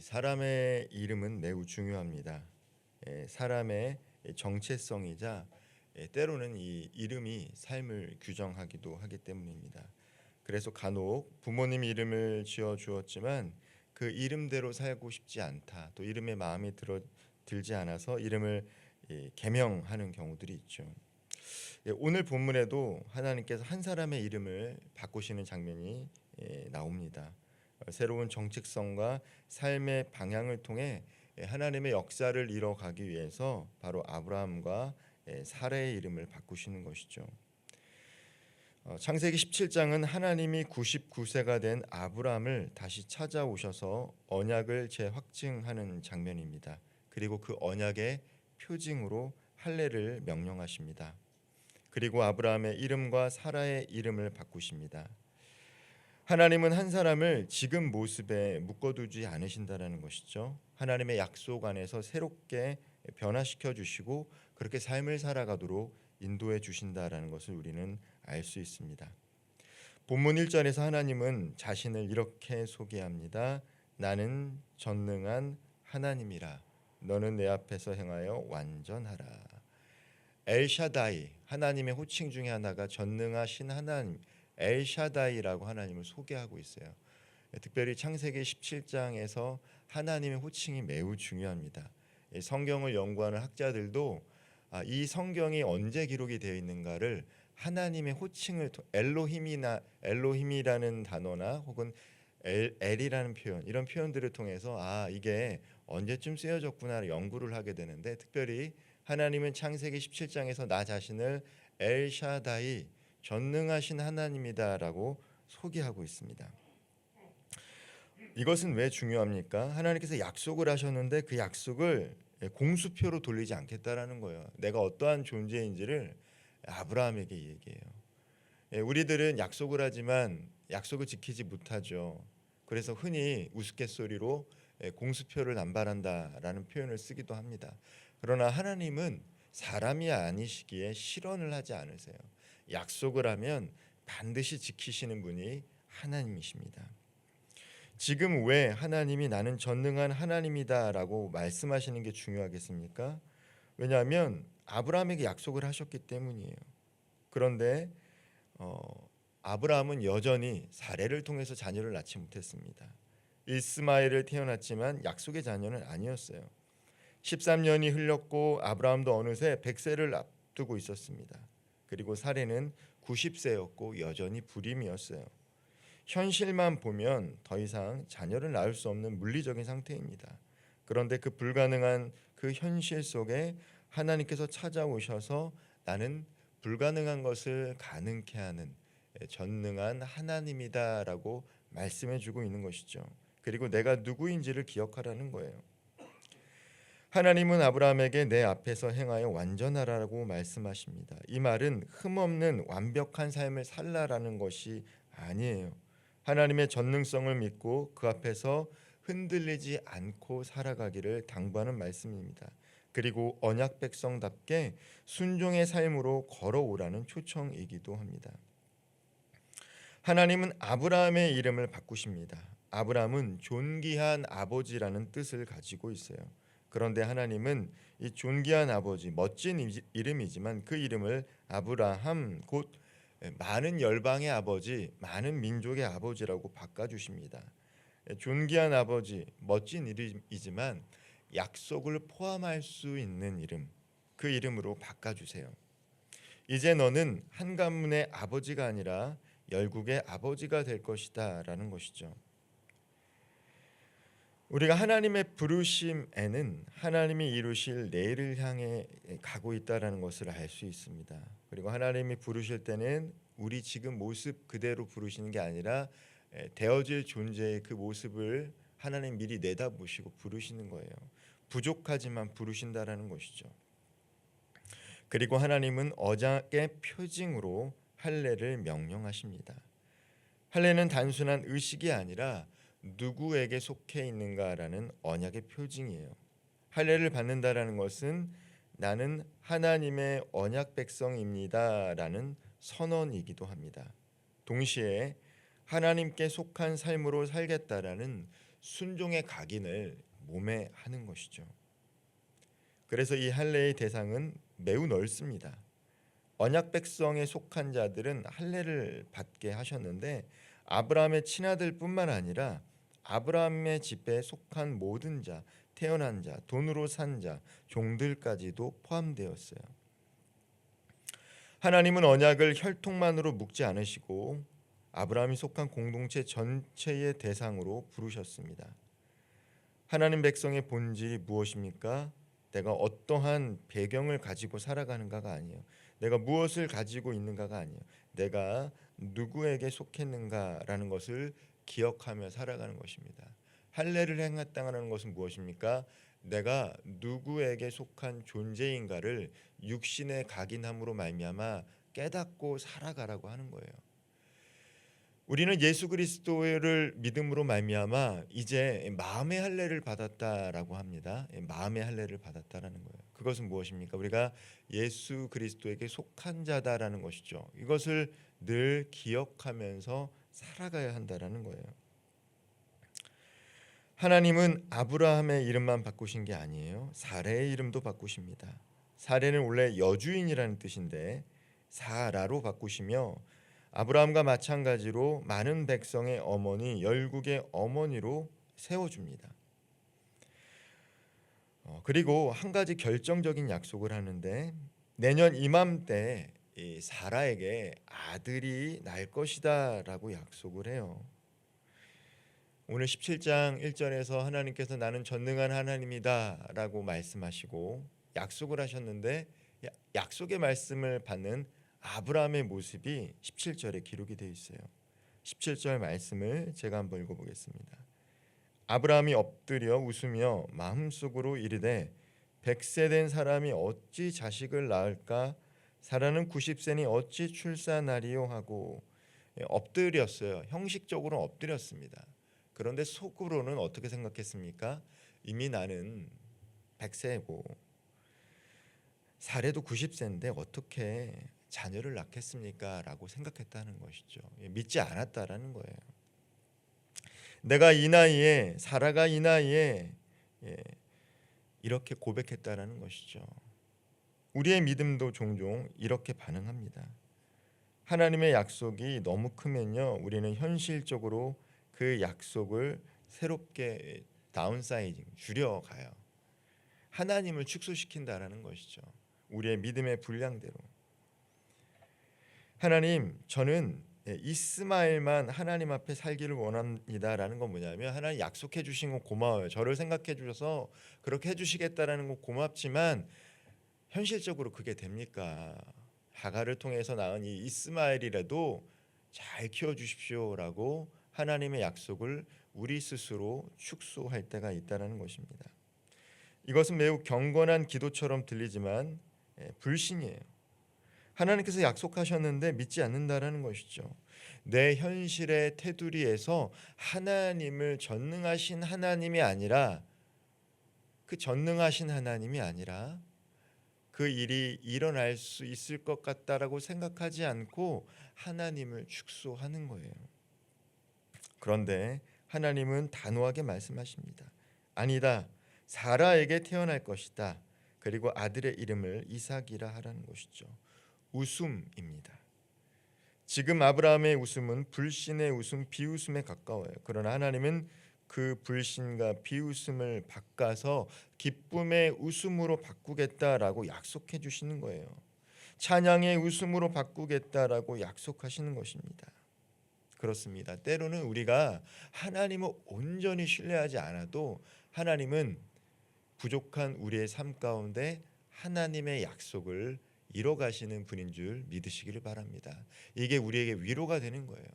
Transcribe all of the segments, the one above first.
사람의 이름은 매우 중요합니다. 사람의 정체성이자 때로는 이 이름이 삶을 규정하기도 하기 때문입니다. 그래서 간혹 부모님 이름을 지어 주었지만 그 이름대로 살고 싶지 않다. 또 이름에 마음이 들지 않아서 이름을 개명하는 경우들이 있죠. 오늘 본문에도 하나님께서 한 사람의 이름을 바꾸시는 장면이 나옵니다. 새로운 정체성과 삶의 방향을 통해 하나님의 역사를 이뤄가기 위해서 바로 아브라함과 사라의 이름을 바꾸시는 것이죠. 창세기 17장은 하나님이 99세가 된 아브라함을 다시 찾아오셔서 언약을 재확증하는 장면입니다. 그리고 그 언약의 표징으로 할례를 명령하십니다. 그리고 아브라함의 이름과 사라의 이름을 바꾸십니다. 하나님은 한 사람을 지금 모습에 묶어두지 않으신다라는 것이죠. 하나님의 약속 안에서 새롭게 변화시켜 주시고 그렇게 삶을 살아가도록 인도해 주신다라는 것을 우리는 알 수 있습니다. 본문 1절에서 하나님은 자신을 이렇게 소개합니다. 나는 전능한 하나님이라. 너는 내 앞에서 행하여 완전하라. 엘샤다이, 하나님의 호칭 중에 하나가 전능하신 하나님, 엘샤다이라고 하나님을 소개하고 있어요. 특별히 창세기 17장에서 하나님의 호칭이 매우 중요합니다. 성경을 연구하는 학자들도 이 성경이 언제 기록이 되어 있는가를 하나님의 호칭을 엘로힘이라는 단어나 혹은 엘이라는 표현, 이런 표현들을 통해서 이게 언제쯤 쓰여졌구나 연구를 하게 되는데, 특별히 하나님은 창세기 17장에서 나 자신을 엘샤다이, 전능하신 하나님이다라고 소개하고 있습니다. 이것은 왜 중요합니까? 하나님께서 약속을 하셨는데 그 약속을 공수표로 돌리지 않겠다라는 거예요. 내가 어떠한 존재인지를 아브라함에게 얘기해요. 우리들은 약속을 하지만 약속을 지키지 못하죠. 그래서 흔히 우스갯소리로 공수표를 남발한다라는 표현을 쓰기도 합니다. 그러나 하나님은 사람이 아니시기에 실언을 하지 않으세요. 약속을 하면 반드시 지키시는 분이 하나님이십니다. 지금 왜 하나님이 나는 전능한 하나님이다라고 말씀하시는 게 중요하겠습니까? 왜냐하면 아브라함에게 약속을 하셨기 때문이에요. 그런데 아브라함은 여전히 사례를 통해서 자녀를 낳지 못했습니다. 이스마엘을 태어났지만 약속의 자녀는 아니었어요. 13년이 흘렀고 아브라함도 어느새 100세를 앞두고 있었습니다. 그리고 사례는 90세였고 여전히 불임이었어요. 현실만 보면 더 이상 자녀를 낳을 수 없는 물리적인 상태입니다. 그런데 그 불가능한 그 현실 속에 하나님께서 찾아오셔서 나는 불가능한 것을 가능케 하는 전능한 하나님이다라고 말씀해주고 있는 것이죠. 그리고 내가 누구인지를 기억하라는 거예요. 하나님은 아브라함에게 내 앞에서 행하여 완전하라고 말씀하십니다. 이 말은 흠없는 완벽한 삶을 살라라는 것이 아니에요. 하나님의 전능성을 믿고 그 앞에서 흔들리지 않고 살아가기를 당부하는 말씀입니다. 그리고 언약 백성답게 순종의 삶으로 걸어오라는 초청이기도 합니다. 하나님은 아브라함의 이름을 바꾸십니다. 아브라함은 존귀한 아버지라는 뜻을 가지고 있어요. 그런데 하나님은 이 존귀한 아버지, 멋진 이름이지만 그 이름을 아브라함, 곧 많은 열방의 아버지, 많은 민족의 아버지라고 바꿔주십니다. 존귀한 아버지, 멋진 이름이지만 약속을 포함할 수 있는 이름, 그 이름으로 바꿔주세요. 이제 너는 한 가문의 아버지가 아니라 열국의 아버지가 될 것이다 라는 것이죠. 우리가 하나님의 부르심에는 하나님이 이루실 내일을 향해 가고 있다는 것을 알 수 있습니다. 그리고 하나님이 부르실 때는 우리 지금 모습 그대로 부르시는 게 아니라 되어질 존재의 그 모습을 하나님 미리 내다보시고 부르시는 거예요. 부족하지만 부르신다라는 것이죠. 그리고 하나님은 언약의 표징으로 할례를 명령하십니다. 할례는 단순한 의식이 아니라 누구에게 속해 있는가라는 언약의 표징이에요. 할례를 받는다라는 것은 나는 하나님의 언약 백성입니다라는 선언이기도 합니다. 동시에 하나님께 속한 삶으로 살겠다라는 순종의 각인을 몸에 하는 것이죠. 그래서 이 할례의 대상은 매우 넓습니다. 언약 백성에 속한 자들은 할례를 받게 하셨는데 아브라함의 친아들뿐만 아니라 아브라함의 집에 속한 모든 자, 태어난 자, 돈으로 산 자, 종들까지도 포함되었어요. 하나님은 언약을 혈통만으로 묶지 않으시고 아브라함이 속한 공동체 전체의 대상으로 부르셨습니다. 하나님 백성의 본질이 무엇입니까? 내가 어떠한 배경을 가지고 살아가는가가 아니에요. 내가 무엇을 가지고 있는가가 아니에요. 내가 누구에게 속했는가라는 것을 기억하며 살아가는 것입니다. 할례를 행했다는 것은 무엇입니까? 내가 누구에게 속한 존재인가를 육신의 각인함으로 말미암아 깨닫고 살아가라고 하는 거예요. 우리는 예수 그리스도를 믿음으로 말미암아 이제 마음의 할례를 받았다라고 합니다. 마음의 할례를 받았다라는 거예요. 그것은 무엇입니까? 우리가 예수 그리스도에게 속한 자다라는 것이죠. 이것을 늘 기억하면서 살아가야 한다라는 거예요. 하나님은 아브라함의 이름만 바꾸신 게 아니에요. 사레의 이름도 바꾸십니다. 사레는 원래 여주인이라는 뜻인데 사라로 바꾸시며 아브라함과 마찬가지로 많은 백성의 어머니, 열국의 어머니로 세워줍니다. 그리고 한 가지 결정적인 약속을 하는데 내년 이맘때 이 사라에게 아들이 날 것이다라고 약속을 해요. 오늘 17장 1절에서 하나님께서 나는 전능한 하나님이다라고 말씀하시고 약속을 하셨는데 약속의 말씀을 받는 아브라함의 모습이 17절에 기록이 되어 있어요. 17절 말씀을 제가 한번 읽어보겠습니다. 아브라함이 엎드려 웃으며 마음속으로 이르되 100세 된 사람이 어찌 자식을 낳을까? 사라는 90세니 어찌 출산하리요 하고 엎드렸어요. 형식적으로 엎드렸습니다. 그런데 속으로는 어떻게 생각했습니까? 이미 나는 100세고 사례도 90세인데 어떻게 자녀를 낳겠습니까? 라고 생각했다는 것이죠. 믿지 않았다라는 거예요. 내가 이 나이에 사라가 이 나이에 이렇게 고백했다라는 것이죠. 우리의 믿음도 종종 이렇게 반응합니다. 하나님의 약속이 너무 크면요, 우리는 현실적으로 그 약속을 새롭게 다운사이징 줄여가요. 하나님을 축소시킨다라는 것이죠. 우리의 믿음의 분량대로. 하나님, 저는 이스마엘만 하나님 앞에 살기를 원합니다라는 건 뭐냐면 하나님 약속해 주신 건 고마워요. 저를 생각해 주셔서 그렇게 해주시겠다라는 건 고맙지만 현실적으로 그게 됩니까? 하갈을 통해서 낳은 이 이스마엘이라도 잘 키워주십시오라고 하나님의 약속을 우리 스스로 축소할 때가 있다는 것입니다. 이것은 매우 경건한 기도처럼 들리지만 불신이에요. 하나님께서 약속하셨는데 믿지 않는다라는 것이죠. 내 현실의 테두리에서 하나님을 전능하신 하나님이 아니라 그 전능하신 하나님이 아니라 그 일이 일어날 수 있을 것 같다라고 생각하지 않고 하나님을 축소하는 거예요. 그런데 하나님은 단호하게 말씀하십니다. 아니다. 사라에게 태어날 것이다. 그리고 아들의 이름을 이삭이라 하라는 것이죠. 웃음입니다. 지금 아브라함의 웃음은 불신의 웃음, 비웃음에 가까워요. 그러나 하나님은 그 불신과 비웃음을 바꿔서 기쁨의 웃음으로 바꾸겠다라고 약속해 주시는 거예요. 찬양의 웃음으로 바꾸겠다라고 약속하시는 것입니다. 그렇습니다. 때로는 우리가 하나님을 온전히 신뢰하지 않아도 하나님은 부족한 우리의 삶 가운데 하나님의 약속을 이뤄가시는 분인 줄 믿으시기를 바랍니다. 이게 우리에게 위로가 되는 거예요.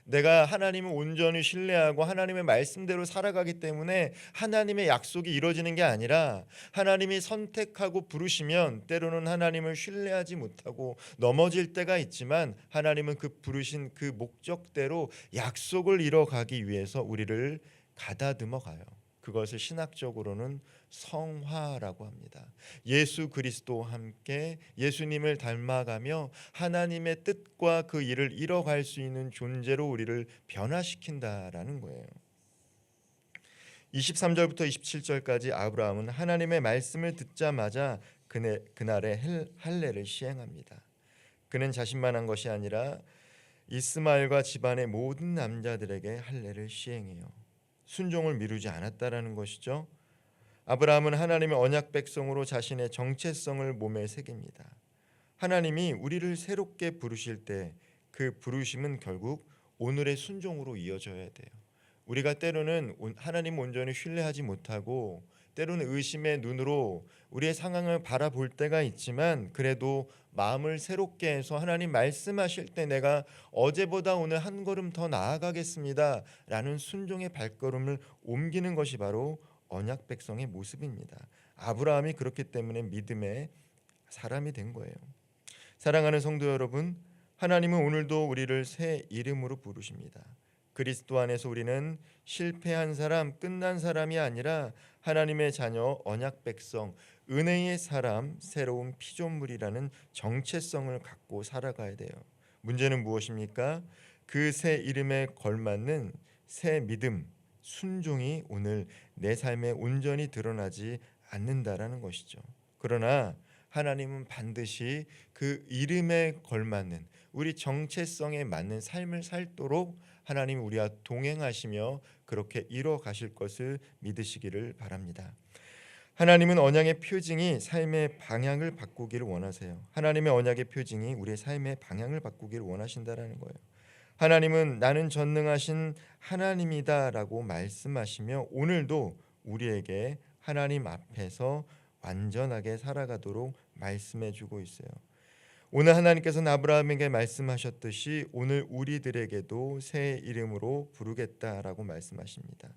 내가 하나님을 온전히 신뢰하고 하나님의 말씀대로 살아가기 때문에 하나님의 약속이 이루어지는 게 아니라 하나님이 선택하고 부르시면 때로는 하나님을 신뢰하지 못하고 넘어질 때가 있지만 하나님은 그 부르신 그 목적대로 약속을 이뤄가기 위해서 우리를 가다듬어 가요. 그것을 신학적으로는 성화라고 합니다. 예수 그리스도와 함께 예수님을 닮아가며 하나님의 뜻과 그 일을 이뤄갈 수 있는 존재로 우리를 변화시킨다라는 거예요. 23절부터 27절까지 아브라함은 하나님의 말씀을 듣자마자 그날의 할례를 시행합니다. 그는 자신만 한 것이 아니라 이스마엘과 집안의 모든 남자들에게 할례를 시행해요. 순종을 미루지 않았다라는 것이죠. 아브라함은 하나님의 언약 백성으로 자신의 정체성을 몸에 새깁니다. 하나님이 우리를 새롭게 부르실 때 그 부르심은 결국 오늘의 순종으로 이어져야 돼요. 우리가 때로는 하나님 온전히 신뢰하지 못하고 때로는 의심의 눈으로 우리의 상황을 바라볼 때가 있지만 그래도 마음을 새롭게 해서 하나님 말씀하실 때 내가 어제보다 오늘 한 걸음 더 나아가겠습니다 라는 순종의 발걸음을 옮기는 것이 바로 언약 백성의 모습입니다. 아브라함이 그렇기 때문에 믿음의 사람이 된 거예요. 사랑하는 성도 여러분, 하나님은 오늘도 우리를 새 이름으로 부르십니다. 그리스도 안에서 우리는 실패한 사람, 끝난 사람이 아니라 하나님의 자녀, 언약 백성, 은혜의 사람, 새로운 피조물이라는 정체성을 갖고 살아가야 돼요. 문제는 무엇입니까? 그 새 이름에 걸맞는 새 믿음, 순종이 오늘 내 삶에 온전히 드러나지 않는다라는 것이죠. 그러나 하나님은 반드시 그 이름에 걸맞는 우리 정체성에 맞는 삶을 살도록 하나님 우리와 동행하시며 그렇게 이뤄 가실 것을 믿으시기를 바랍니다. 하나님은 언약의 표징이 삶의 방향을 바꾸기를 원하세요. 하나님의 언약의 표징이 우리의 삶의 방향을 바꾸기를 원하신다라는 거예요. 하나님은 나는 전능하신 하나님이다라고 말씀하시며 오늘도 우리에게 하나님 앞에서 완전하게 살아가도록 말씀해 주고 있어요. 오늘 하나님께서는 아브라함에게 말씀하셨듯이 오늘 우리들에게도 새 이름으로 부르겠다라고 말씀하십니다.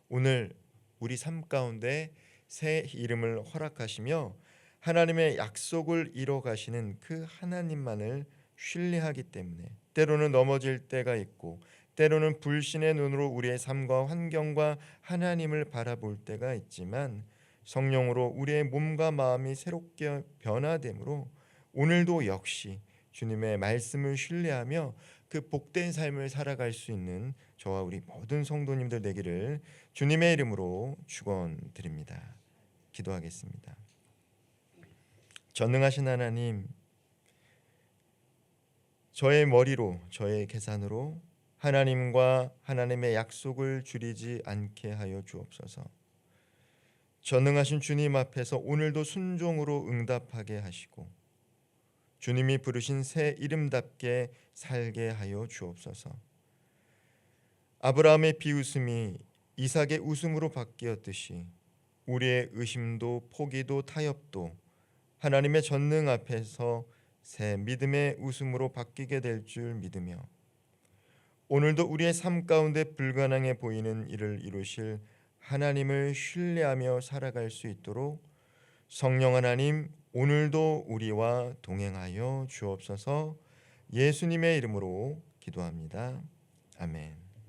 오늘 우리 삶 가운데 새 이름을 허락하시며 하나님의 약속을 이뤄 가시는 그 하나님만을 신뢰하기 때문에 때로는 넘어질 때가 있고 때로는 불신의 눈으로 우리의 삶과 환경과 하나님을 바라볼 때가 있지만 성령으로 우리의 몸과 마음이 새롭게 변화되므로 오늘도 역시 주님의 말씀을 신뢰하며 그 복된 삶을 살아갈 수 있는 저와 우리 모든 성도님들 되기를 주님의 이름으로 축원드립니다. 기도하겠습니다. 전능하신 하나님, 저의 머리로 저의 계산으로 하나님과 하나님의 약속을 줄이지 않게 하여 주옵소서. 전능하신 주님 앞에서 오늘도 순종으로 응답하게 하시고 주님이 부르신 새 이름답게 살게 하여 주옵소서. 아브라함의 비웃음이 이삭의 웃음으로 바뀌었듯이 우리의 의심도 포기도 타협도 하나님의 전능 앞에서 새 믿음의 웃음으로 바뀌게 될 줄 믿으며 오늘도 우리의 삶 가운데 불가능해 보이는 일을 이루실 하나님을 신뢰하며 살아갈 수 있도록 성령 하나님 오늘도 우리와 동행하여 주옵소서. 예수님의 이름으로 기도합니다. 아멘.